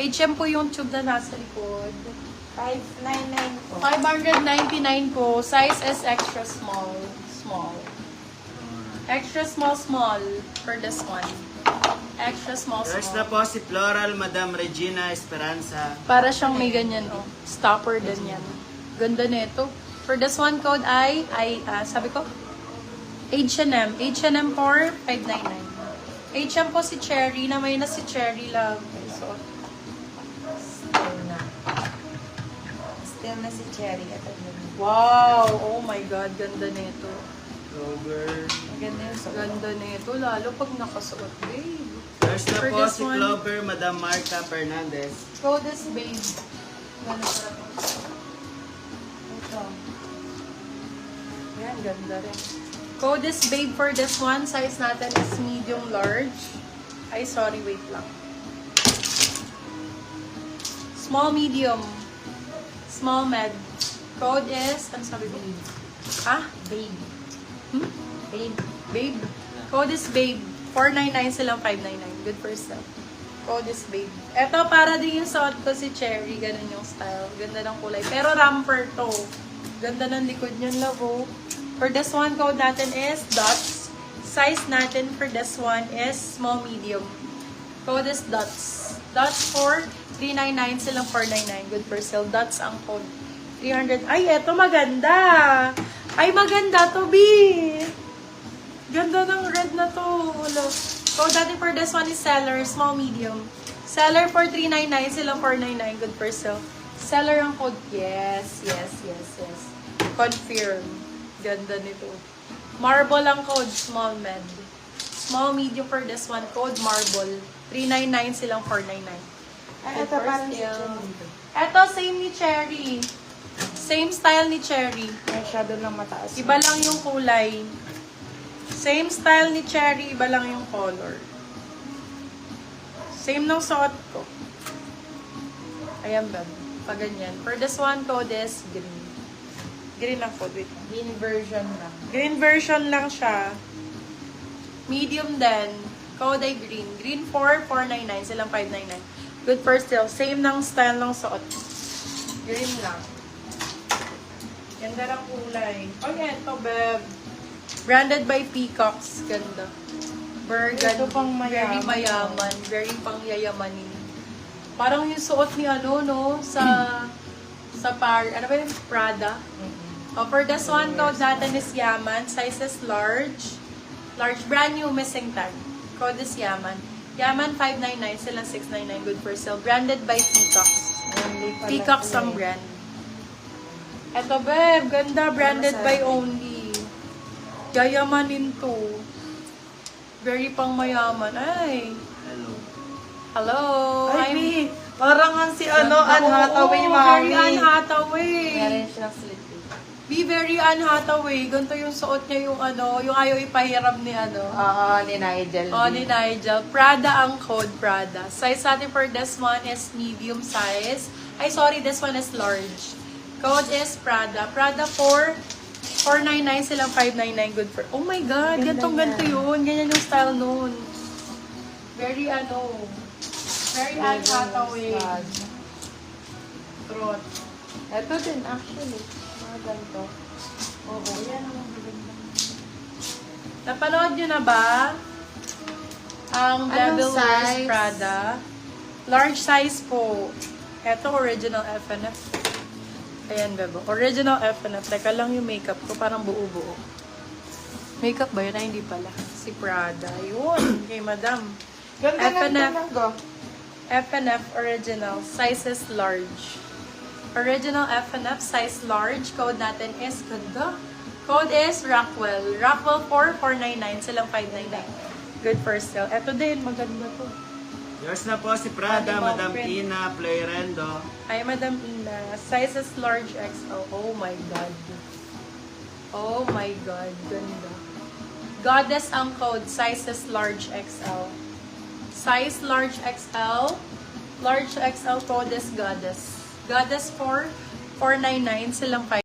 HM po yung tube na nasa likod. 599 po. 599 po. Size is extra small. Small. Extra small, small for this one. Extra small, Yours na small. po si Floral, Madam Regina Esperanza. Para siyang may ganyan, oh. Stopper din yan. Ganda nito. For this one code ay sabi ko, H&M. H&M for 599. H&M po si Cherry, na may na si Cherry Love. So, Still na. Still na si Cherry. Ito yun. wow! Oh my God, ganda nito. Clover. Maganda yung suot. Ganda nito, lalo pag nakasuot, babe. Yours na For po this si one- Clover, Madam Marca Fernandez. Code is babe. Ganda sarap. Ito. Yan, ganda rin. Code is babe for this one. Size natin is medium large. Ay, sorry, wait lang. Small, medium. Small, med. Code is, ano sabi ko? Ah? Babe. Hmm? Babe. Babe. Code is babe. 499 silang 599. Good for sale. Code is babe. Ito, para din yung suot ko si Cherry. Ganun yung style. Ganda ng kulay. Pero ramper to. Ganda ng likod niyan, labo. For this one, code natin is dots. Size natin for this one is small, medium. Code is dots. Dots for 399 silang 499. Good for sale. Dots ang code. 300. Ay, eto maganda. Ay, maganda to, B. Ganda ng red na to. Wala. Code natin for this one is seller, small, medium. Seller for 399, silang 499. Good for sale. Seller ang code. Yes, yes, yes, yes. Confirm. Ganda nito. Marble ang code, small, med. Small, medium for this one. Code, marble. 399, silang 499. Ay, ito parang si Cherry. Eto, same ni Cherry. Same style ni Cherry. May shadow lang mataas. Iba lang yung kulay. Same style ni Cherry, iba lang yung color. Same nung suot ko. Ayan ba? Pag ganyan. For this one, code is green. Green ang code. Wait. Green version lang. Green version lang siya. Medium din. Code ay green. Green 4, 499. Silang 599. Good for sale. Same ng style ng suot. Green lang. Ganda ng kulay. Oh, eto, beb. Branded by Peacocks. Ganda. Burgundy. Ito pang mayaman. Very mayaman. Very pangyayamanin. Parang yung suot ni ano, no? Sa ano ba yung Prada? Oh, for this one, code natin is Yaman. Size is large. Large. Brand new missing tag. Code is Yaman. Yaman 599. Silang 699. Good for sale. Branded by Peacocks. Only pala Peacocks ito ang eh. brand. Eto, babe. Ganda. Branded by Only. Yayamanin to. Very pang mayaman. Ay. Hello. Hello. Ay, Mi. Parang ang si Anne Hathaway, Oo, mami. Very Anne Hathaway. Meron siyang slit. Be very Anne Hathaway. Ganito yung suot niya yung yung ayaw ipahiram ni Oo, ni Nigel. Oh, ni Nigel. Prada ang code, Prada. Size natin for this one is medium size. Ay, sorry, this one is large. Code is Prada. Prada for 499 silang 599. Good for... Oh my God, Ganda ganito niya. yun. Ganyan yung style nun. Very Very Anne Hathaway. Trot. Ito din, actually. Mga ganito. Oo, yan ang maganda. Napanood nyo na ba? Ang Anong Devil Wears size? Prada. Large size po. Ito, original FNF. Ayan, bebo. Original FNF. Teka lang yung makeup ko. Parang buo-buo. Makeup ba yun? Ay, hindi pala. Si Prada. Yun. Kay Madam. Ganda FNF. ng go. FNF original. Size is large. Original FNF size large. Code natin is ganda. Code is Rockwell. Rockwell 499 silang 599. Good for sale. Ito din, maganda to. Yours na po si Prada, Animal Madam print. Ina Playrendo. Ay, Madam Ina. Size is large XL. Oh my God. Oh my God. Ganda. Goddess ang code. Size is large XL. Size large XL. Large XL code is Goddess. Goddess 4, 499 silang 5.